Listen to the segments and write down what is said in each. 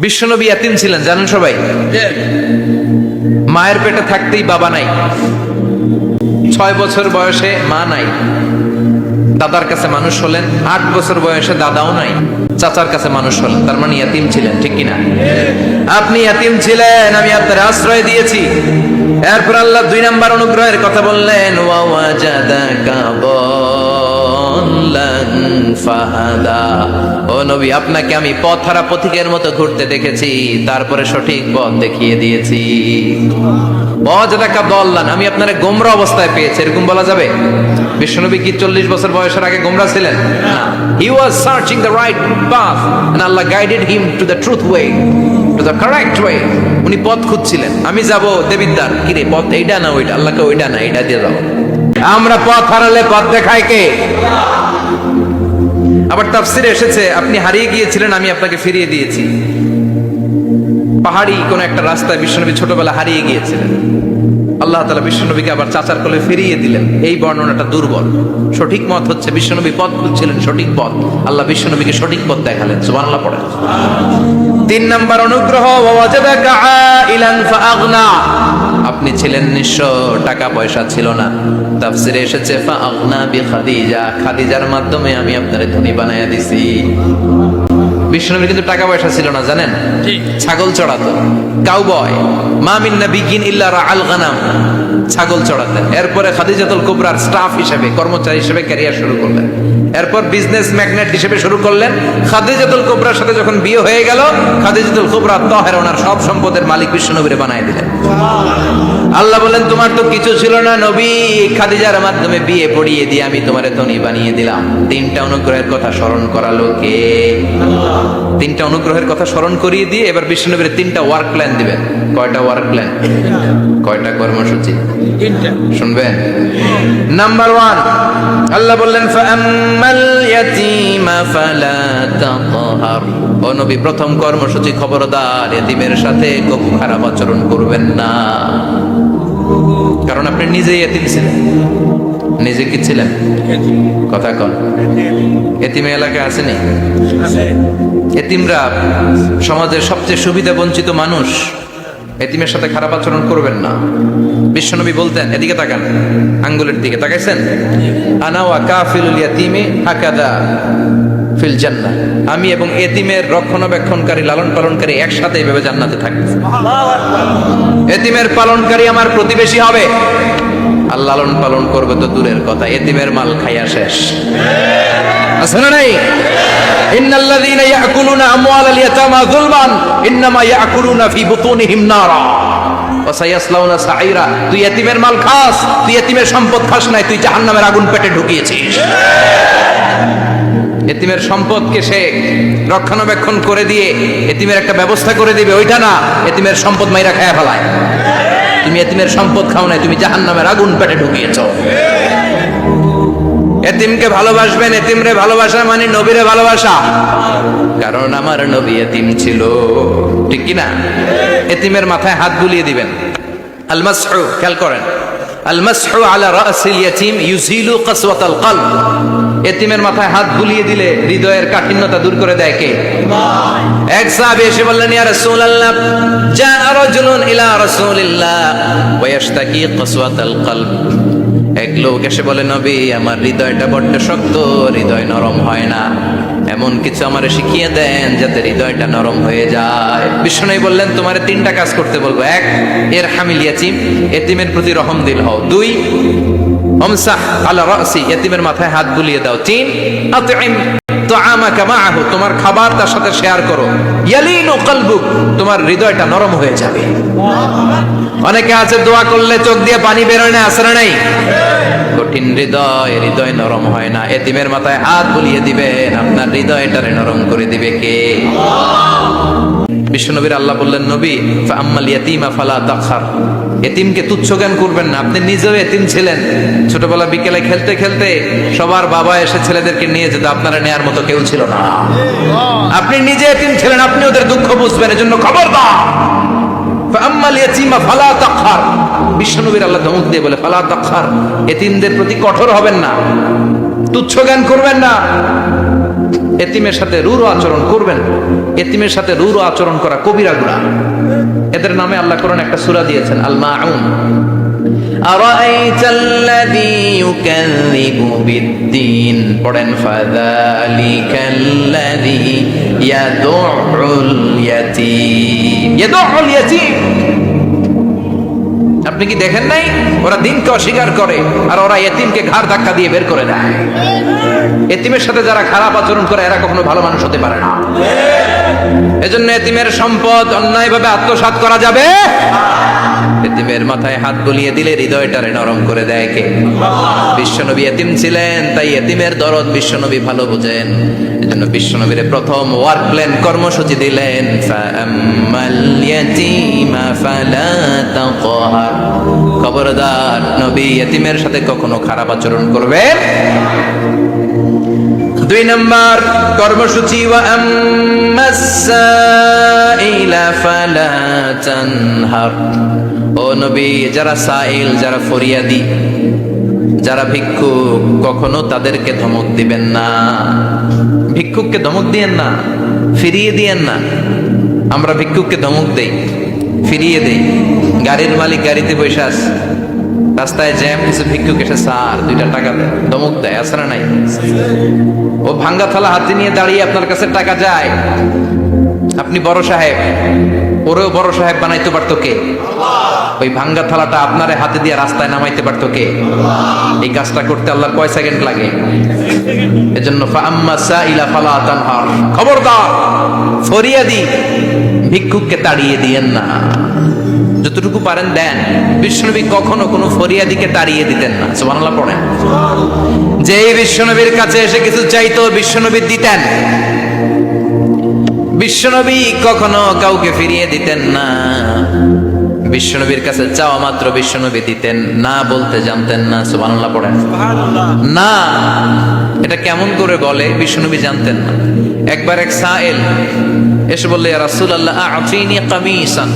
বিশ্বনবী ইয়াতিম ছিলেন জানেন সবাই। মায়ের পেটে থাকতেই বাবা নাই, 6 বছর বয়সে মা নাই, দাদার কাছে মানুষ হলেন, 8 বছর বয়সে দাদাও নাই, চাচার কাছে মানুষ হলেন, তার মানে ইয়াতিম ছিলেন, ঠিক কিনা? আপনি ইয়াতিম ছিলেন, আমি আপনার আশ্রয় দিয়েছি। এরপর আল্লাহ 2 নাম্বার অনুগ্রহের কথা বললেন, ওয়া ওয়াজাদাকা দাল্লান ফাহাদা। ও নবী, আপনাকে আমি পথহারা পথিকের মতো ঘুরতে দেখেছি, তারপরে সঠিক পথ দেখিয়ে দিয়েছি। ওয়াজাদাকা দাল্লান, আমি আপনারে গোমরা অবস্থায় পেয়েছি, এরকম বলা যাবে? বিশ্বনবী কি 40 বছর বয়সের আগে গোমরা ছিলেন? না। He was searching the right path and Allah guided him to the truth way, to the correct way. উনি পথ খুঁজছিলেন। আমি যাব দেবিদ্বার, কি রে পথ এইটা না ওইটা? আল্লাহকে ওইটা না এইটা দিয়ে যাও। আমরা পথ হারালে পথ দেখায় কে? আবার তাফসিরে এসেছে, আপনি হারিয়ে গিয়েছিলেন, আমি আপনাকে ফিরিয়ে দিয়েছি। পাহাড়ি কোন একটা রাস্তায় বিশ্বনবী ছোটবেলা হারিয়ে গিয়েছিলেন, আল্লাহ তাআলা বিশ্বনবীকে আবার চাচার কোলে ফিরিয়ে দিলেন। এই বর্ণনাটা দুর্বল। সঠিক মত হচ্ছে বিশ্বনবী পথ খুঁজছিলেন, সঠিক পথ, আল্লাহ বিশ্বনবীকে সঠিক পথ দেখালেন। সুবহানাল্লাহ পড়েন। 3 নাম্বার অনুগ্রহ, ওয়াজাদাকা আইলান ফাআগনা, আপনি ছিলেন নিঃস্ব, টাকা পয়সা ছিল না। তাফসিরে এসেছে ফাআগনা বিখাদিজা, খাদিজার মাধ্যমে আমি আপনারে ধনী বানায়া দিছি। বিশ্বনবীর কিন্তু টাকা পয়সা ছিল না জানেন, ছাগল চড়াতো, কাউবয়। মা মিন নাবিয়্যিন ইল্লা রাআল গানাম, ছাগল চড়াতেন। এরপরে খাদিজাতুল কুবরার স্টাফ হিসেবে, কর্মচারী হিসেবে ক্যারিয়ার শুরু করলেন। এরপর বিজনেস ম্যাগনেট হিসেবে শুরু করলেন। খাদিজাতুল কুবরার সাথে যখন বিয়ে হয়ে গেল, খাদিজাতুল কুবরা তাহেরা ওনার সব সম্পদের মালিক বিশ্বনবীরে বানায় দিলেন। আল্লাহ বলেন, তোমার তো কিছু ছিল না নবী, খাদিজার মাধ্যমে বিয়ে পড়িয়ে দিয়ে আমি তোমারে ধনী বানিয়ে দিলাম। 3টা অনুগ্রহের কথা স্মরণ করালো কে? 3টা অনুগ্রহের কথা স্মরণ করিয়ে দিয়ে এবার বিশ্বনবীর 3টা ওয়ার্ক প্ল্যান দিবেন। কয়টা ওয়ার্ক প্ল্যান? কয়টা কর্মসূচি? 3টা। শুনবেন। নাম্বার 1, আল্লাহ বললেন ফাআম্মাল ইয়াতীমা ফালা তাকহার। ও নবী, প্রথম কর্মসূচি, খবরদার এতিমের সাথে কখনো খারাপ আচরণ করবেন না, কারণ আপনি নিজেই এতিম ছিলেন। নিজে কি ছিলেন? কথা কন। এতিমে এলাকায় আসেনি? এতিমরা সমাজের সবচেয়ে সুবিধা বঞ্চিত মানুষ। এতিমের সাথে খারাপ আচরণ করবেন না। বিশ্বনবী বলতেন, এদিকে তাকান, আঙ্গুলের দিকে তাকাইছেন, আনা ওয়া কাফিলুল ইয়াতীমি হাকাদা ফিল জান্নাহ, আমি এবং এতিমের রক্ষণাবেক্ষণকারী, লালন পালনকারী একসাথে এইভাবে জান্নাতে থাকবে। এতিমের পালনকারী আমার প্রতিবেশী হবে, আর লালন পালন করবে তো দূরের কথা, এতিমের মাল খাইয়া শেষ। আছে না নাই? ইন্নাল্লাযীনা ইয়াকুলুনা আমওয়ালাল ইয়াতামা যুলমান ইন্নামা ইয়াকুলুনা ফি বুতুনিহিম নারা ওয়া সায়াসলাউনা সাঈরা। তুই এতিমের মাল খাস, তুই এতিমের সম্পদ খাস নাই, তুই জাহান্নামের আগুন পেটে ঢুকিয়েছিস। এতিমের সম্পদকে সে রক্ষণাবেক্ষণ করে দিয়ে এতিমের একটা ব্যবস্থা করে দিবে, ওইটা না, এতিমের সম্পদ মাইরা খায়া ফেলায়। তুমি এতিমের সম্পদ খাও নাই, তুমি জাহান্নামের আগুন পেটে ঢুকিয়েছো। এতিমকে ভালোবাসবেন, এতিমরে ভালোবাসা মানে নবীরে ভালোবাসা, কারণ আমার নবী এতিম ছিল, ঠিক কি না? এতিমের মাথায় হাত বুলিয়ে দিবেন। আল মাসহু, খেয়াল করেন, আল মাসহু আলা রাসিল ইয়াতীম ইউজিলু কাসওয়াতাল কলব। এতিমের মাথায় হাত বুলিয়ে দিলে হৃদয়ের কাঠিন্যতা দূর করে দেয় কে? এক সাহাবী এসে বললেন, ইয়া রাসূলুল্লাহ, জাআ রাজুলুন ইলা রাসূলিল্লাহ ওয়া ইয়াশতাকি কাসওয়াতাল কলব। এক লোক এসে বলে, নবী, আমার হৃদয়টা বড্ড শক্ত, হৃদয় নরম হয় না, এমন কিছু আমারে শিখিয়ে দেন যাতে হৃদয়টা নরম হয়ে যায়। বিশ্বনবী বললেন, তোমারে 3টা কাজ করতে বলবো। 1, ইরহামিল ইয়াতীম, এতিমের প্রতি রহম দিল হও। 2, আমসাহ আলা রাসি, এতিমের মাথায় হাত বুলিয়ে দাও। 3, আতইম তাআমাকা মাআহু, তোমার খাবার তার সাথে শেয়ার করো। ইয়ালিনু কলবুক, তোমার হৃদয়টা নরম হয়ে যাবে। অনেকে আছে দোয়া করলে চোখ দিয়ে পানি বের হয় না, আছে না নাই? কঠিন হৃদয়, হৃদয় নরম হয় না, এতিমের মাথায় হাত বুলিয়ে দিবেন, আপনার হৃদয়টারে নরম করে দিবে কে? বিশ্বনবীর আল্লাহ বললেন, নবী, ফাআম্মাল ইয়াতীমা ফালা তাকহার, এতিমকে তুচ্ছ জ্ঞান করবেন না। আপনি নিজেও এতিম ছিলেন, ছোটবেলা বিকেলে খেলতে খেলতে সবার বাবা এসে ছেলেদেরকে নিয়ে যেত, আপনারা নেয়ার মতো কেউ ছিল না। আপনি নিজে এতিম ছিলেন, আপনি ওদের দুঃখ বুঝবেন, এজন্য খবরদার, ফাআম্মাল ইয়াতীমা ফালা তাকহার। বিশ্বনবীর আল্লাহ ধমক দিয়ে বলে, ফালা তাকহার, এতিমদের প্রতি কঠোর হবেন না, তুচ্ছ জ্ঞান করবেন না, এতিমের সাথে রূঢ় আচরণ করবেন। এতিমের সাথে রূঢ় আচরণ করা কবিরা গুনাহ। এদের নামে আল্লাহ কোরআন একটা সূরা দিয়েছেন, আল মাউন। আরাআইতাল্লাযী ইউকাযযিবু বিদ্দীন, পড়েন ফাযালিকাল্লাযী ইয়াদুউল ইয়াতীম। ইয়াদুউল ইয়াতীম, আপনি কি দেখেন নাই ওরা দিনকে অস্বীকার করে আর ওরা এতিমকে ঘাড় ধাক্কা দিয়ে বের করে দেয়। এতিমের সাথে যারা খারাপ আচরণ করে এরা কখনো ভালো মানুষ হতে পারে না। এজন্য এতিমের সম্পদ অন্যায়ভাবে আত্মসাৎ করা যাবে। এতিমের মাথায় হাত বুলিয়ে দিলে হৃদয়টারে নরম করে দেয় কে? বিশ্বনবী এতিম ছিলেন, তাই এতিমের দরদ বিশ্বনবী ভালো বোঝেন। এজন্য বিশ্বনবীর প্রথম ওয়ার্ক প্ল্যান কর্মসূচি দিলেন, ফাআম্মাল ইয়াতীমা ফালা তাকহার। খবরদার, নবী এতিমের সাথে কখনো খারাপ আচরণ করবেন। 2 নম্বর কর্মসূচি, ওয়া আম্মাস সাইলা ফালা তানহার। ও নবী, যারা সাইল, যারা ফরিয়াদি, যারা ভিক্ষুক, কখনো তাদেরকে ধমক দিবেন না। ভিক্ষুককে ধমক দিয়েন না, ফিরিয়ে দিয়েন না। আমরা ভিক্ষুককে ধমক দেই, ফিরিয়ে দেই। গাড়ির মালিক গাড়িতে বসে আছে, রাস্তায় জ্যাম, কিছু ভিক্ষুক এসে স্যার 2টা টাকা দেয়, ধমক দেয়, আছে না নাই? ও ভাঙ্গা থালা হাতে নিয়ে দাঁড়িয়ে আপনার কাছে টাকা যায়। আপনি বড় সাহেব, ওরেও বড় সাহেব বানাইতে পারতো কে? ওই ভাঙ্গা থালাটা আপনারে হাতে দিয়ে রাস্তায় নামাইতে পারতো কে? এই কাজটা করতে আল্লাহর কয় সেকেন্ড লাগে? এজন্য ফাআম্মা সাইলা ফালা তানহার, খবরদার, ফরিয়াদি ভিক্ষুককে তাড়িয়ে দিয়েন না। যতটুকু পারেন দেন। বিশ্বনবী কখনো কোনো ফরিয়াদিকে তাড়িয়ে দিতেন না। সুবহানাল্লাহ পড়েন। যেই বিশ্বনবীর কাছে এসে কিছু চাইতো, বিশ্বনবী দিতেন। বিশ্বনবী কখনো কাউকে ফিরিয়ে দিতেন না। বিশ্বনবীর কাছে চাওয়া মাত্র বিশ্বনবী দিতেন, না বলতে জানতেন না। সুবহানাল্লাহ পড়েন। না, এটা কেমন করে বলে বিশ্বনবী জানতেন না। একবার এক সাইল এসে বললে, ইয়া রাসূলুল্লাহ আ'তিনি কামিসান,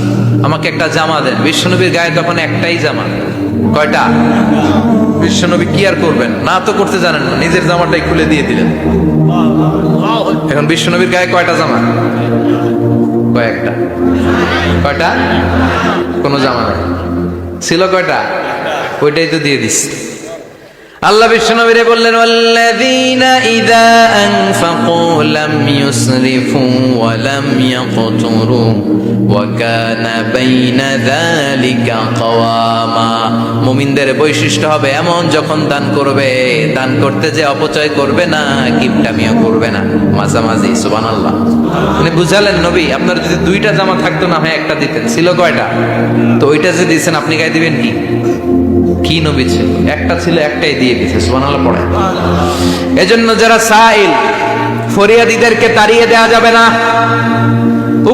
আমাকে একটা জামা দেন। বিশ্বনবীর গায়ে তখন একটাই জামা। কয়টা? বিশ্বনবী কি আর করবেন, না তো করতে জানেন না, নিজের জামাটাই খুলে দিয়ে দিলেন। এখন বিশ্বনবীর গায়ে কয়টা জামা? কয়েকটা। কয়টা? কোনো জামা নেই। ছিল কয়টা? ওইটাই তো দিয়ে দিস। আল্লাহ বিশ্বনবীরে বললেন, ওয়াল্লাযীনা ইযা আনফাকু লাম ইউসরিফু ওয়া লাম ইয়াকতুরু ওয়া কানা বাইনা যালিকা কাওয়ামা। মুমিনদের বৈশিষ্ট্য হবে এমন, যখন দান করবে, দান করতে যে অপচয় করবে না, কিপটামিও করবে না, মাঝামাঝি। সুবহানাল্লাহ। মানে বুঝালেন নবী, আপনার যদি 2টা জামা থাকতো না হয় একটা দিতেন। ছিল কয়টা? তো ওইটা যে দিয়েছেন আপনি গায়ে দিবেন কি? কি নবী ছিল? একটা ছিল, একটাই দিয়ে দিয়েছে। সুবহানাল্লাহ পড়ে। এজন্য যারা সাইল, ফরিয়াদিদেরকে তাড়িয়ে দেওয়া যাবে না।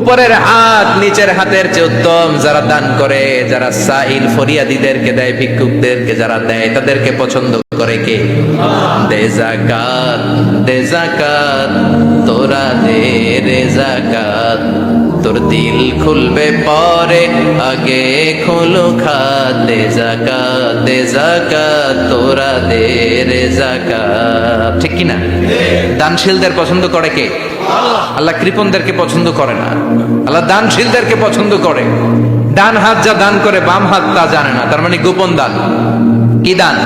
উপরের হাত নিচের হাতের চেয়ে উত্তম যারা দান করে, যারা সাইল ফরিয়াদিদেরকে দেয়, ভিক্ষুকদেরকে যারা দেয়, তাদেরকে পছন্দ করে কে? দে যাকাত, দে যাকাত, তোরা দে রে যাকাত, তোর দিল খুলবে পরে, আগে খোলো খাত। দে যাকাত, দে যাকাত, তোরা দে রে যাকাত। ঠিক কি না? দানশীলদের পছন্দ করে কে? আল্লাহ কৃপণদেরকে পছন্দ করে না। আল্লাহ দানশীলদেরকে পছন্দ করে। ডান হাত যা দান করে, বাম হাত তা জানে না, তার মানে গোপন দান। কি দান?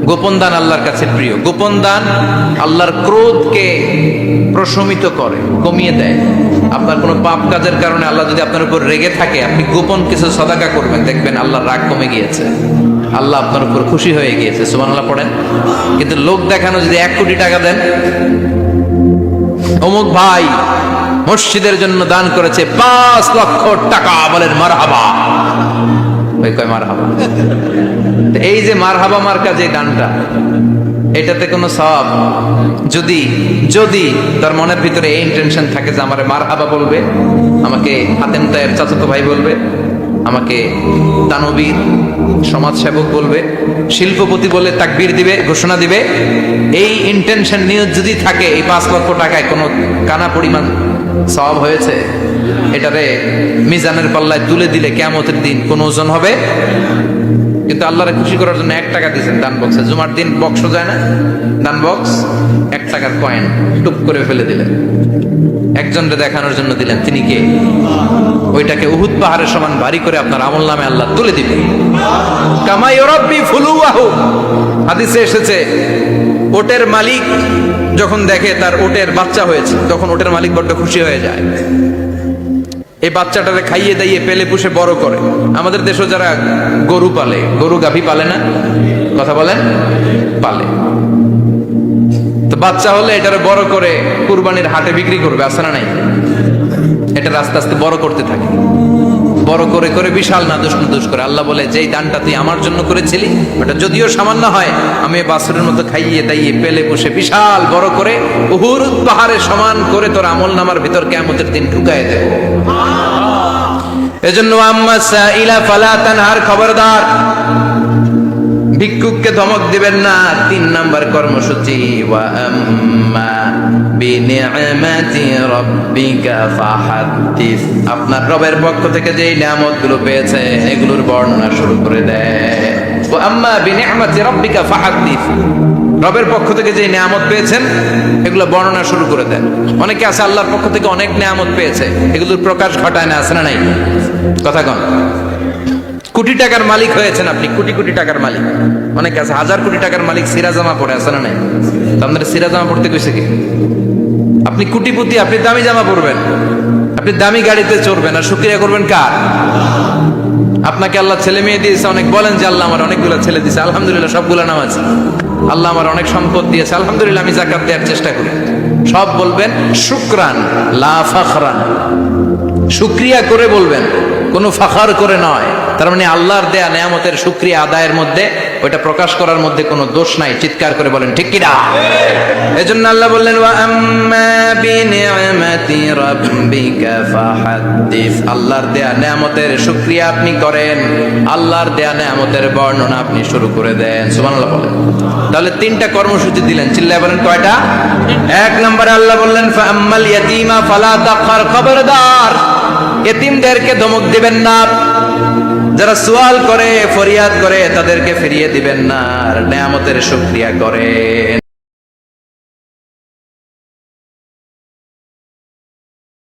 গোপন দান আল্লাহর কাছে প্রিয়। গোপন দান আল্লাহর ক্রোধকে প্রশমিত করে, কমিয়ে দেয়। আপনার কোনো পাপ কাজের কারণে আল্লাহ যদি আপনার উপর রেগে থাকে, আপনি গোপন কিছু সাদাকা করবেন, দেখবেন আল্লাহর রাগ কমে গিয়েছে, আল্লাহ আপনার উপর খুশি হয়ে গিয়েছে। সুবহানাল্লাহ পড়েন। কিন্তু লোক দেখানো যদি 1 কোটি টাকা দেন, অমুক ভাই মসজিদের জন্য দান করেছে 5 লক্ষ টাকা, বলেন মারহাবা। ওই কয় মারহাবা। এই যে মারহাবা মার্কা যে দানটা, এটাতে কোনো সওয়াব যদি যদি তার মনের ভিতরে এই ইন্টেনশন থাকে যে আমারে মারহাবা বলবে, আমাকে হাতেম তায়ের চাচাতো ভাই বলবে, আমাকে দানবীর সমাজসেবক বলবে, শিল্পপতি বলে তাকবীর দিবে, ঘোষণা দিবে, এই ইন্টেনশন নিয়ে যদি থাকে, এই 5 লক্ষ টাকায় কোনো কানা পরিমাণ সওয়াব হয়েছে, এটারে মিজানের পাল্লায় তুলে দিলে কিয়ামতের দিন কোন ওজন হবে? কিন্তু আল্লাহরে খুশি করার জন্য 1 টাকা দিয়েছেন দান বক্সে। জুমার দিন বক্স যায় না, দান বক্স, 1 টাকার কয়েন টুপ করে ফেলে দিলেন। একজনকে দেখানোর জন্য দিলেন, তিনি কে? ওইটাকে উহুদ পাহাড়ের সমান ভারী করে আপনার আমলনামে আল্লাহ তুলে দিবেন। কামা ইউরাব্বি ফুলুয়াহু, হাদিসে এসেছে ওটের মালিক যখন দেখে তার ওটের বাচ্চা হয়েছে, তখন ওটের মালিক বড্ড খুশি হয়ে যায়। এই বাচ্চাটারে খাইয়ে দাইয়ে পেলে পুষে বড় করে। আমাদের দেশে যারা গরু পালে, গরু গাভী পালে না, কথা বলেন, পালে, তো বাচ্চা হলে এটারে বড় করে কুরবানির হাটে বিক্রি করবে, আছে না নাই? এটা আস্তে আস্তে বড় করতে থাকে, বড় করে করে বিশাল নাদুস করে। আল্লাহ বলে, যেই দানটা তুই আমার জন্য করেছিলি ওটা যদিও সামান্য হয়, আমি বাছুরের মতো খাইয়ে দাইয়ে পেলে পুষে বিশাল বড় করে উহুদ পাহাড়ের সমান করে তোর আমল নামার ভিতর কিয়ামতের দিন ঢুকায় দেব। এজন্য আম্মা সাইলা ফালা তানহার, খবরদার ভিক্ষুককে ধমক দিবেন না। 3 নাম্বার কর্মসূচি, ওয়া আম্মা বিনিআমাতি রাব্বিকা ফাহাদ্দিস, আপনার রবের পক্ষ থেকে যে নিয়ামতগুলো পেয়েছে এগুলোর বর্ণনা শুরু করে দেয়। ওয়া আম্মা বিনিআমাতি রাব্বিকা ফাহাদ্দিস, রবের পক্ষ থেকে যে নিয়ামত পেয়েছেন এগুলো বর্ণনা শুরু করে দেন। অনেকে আছে আল্লাহর পক্ষ থেকে অনেক নিয়ামত পেয়েছে, এগুলোর প্রকাশ ঘটায় না, আছে না নাই? কথা কন। কোটি টাকার মালিক হয়েছেন আপনি, কোটি কোটি টাকার মালিক। অনেকে আছে 1000 কোটি টাকার মালিক, সিরা জামা পরে, আছে না নাই? আপনার সিরা জামা পড়তে কইছে কি? আপনি কোটিপতি, আপনি দামি জামা পরবেন, আপনি দামি গাড়িতে চড়বেন, আর শুকরিয়া করবেন কার? আপনাকে আল্লাহ ছেলে মেয়ে দিয়েছে, অনেক বলেন যে আল্লাহ আমার অনেকগুলো ছেলে দিয়েছে, আলহামদুলিল্লাহ সবগুলো নামাজি। আল্লাহ আমার অনেক সম্পদ দিয়েছে, আলহামদুলিল্লাহ আমি যাকাত দেওয়ার চেষ্টা করি। সব বলবেন শুকরান লা ফাখরান, শুকরিয়া করে বলবেন, কোনো ফাখার করে নয়। তার মানে আল্লাহর দেয়া নিয়ামতের শুকরিয়া আদায়ের মধ্যে, ওইটা প্রকাশ করার মধ্যে কোনো দোষ নাই। চিৎকার করে বলেন ঠিক কি না? এজন্য আল্লাহ বললেন, ওয়া আম্মা বিনিআমাতি রাব্বিকা ফাহাদ্দিস, আল্লাহর দেয়া নিয়ামতের শুকরিয়া আপনি করেন, আল্লাহর দেয়া নিয়ামতের বর্ণনা আপনি শুরু করে দেন। সুবহানাল্লাহ বলেন। তাহলে 3টা কর্মসূচি দিলেন, চিল্লায় বলেন কয়টা? 1 নম্বরে আল্লাহ বললেন, ফা আম্মাল ইয়াতীমা ফালা তাকহার, খবরদার এতিমদেরকে ধমক দিবেন না। যারা সুয়াল করে, ফরিয়াদ করে, তাদেরকে ফিরিয়ে দিবেন না, আর নিয়ামতের শুকরিয়া করেন।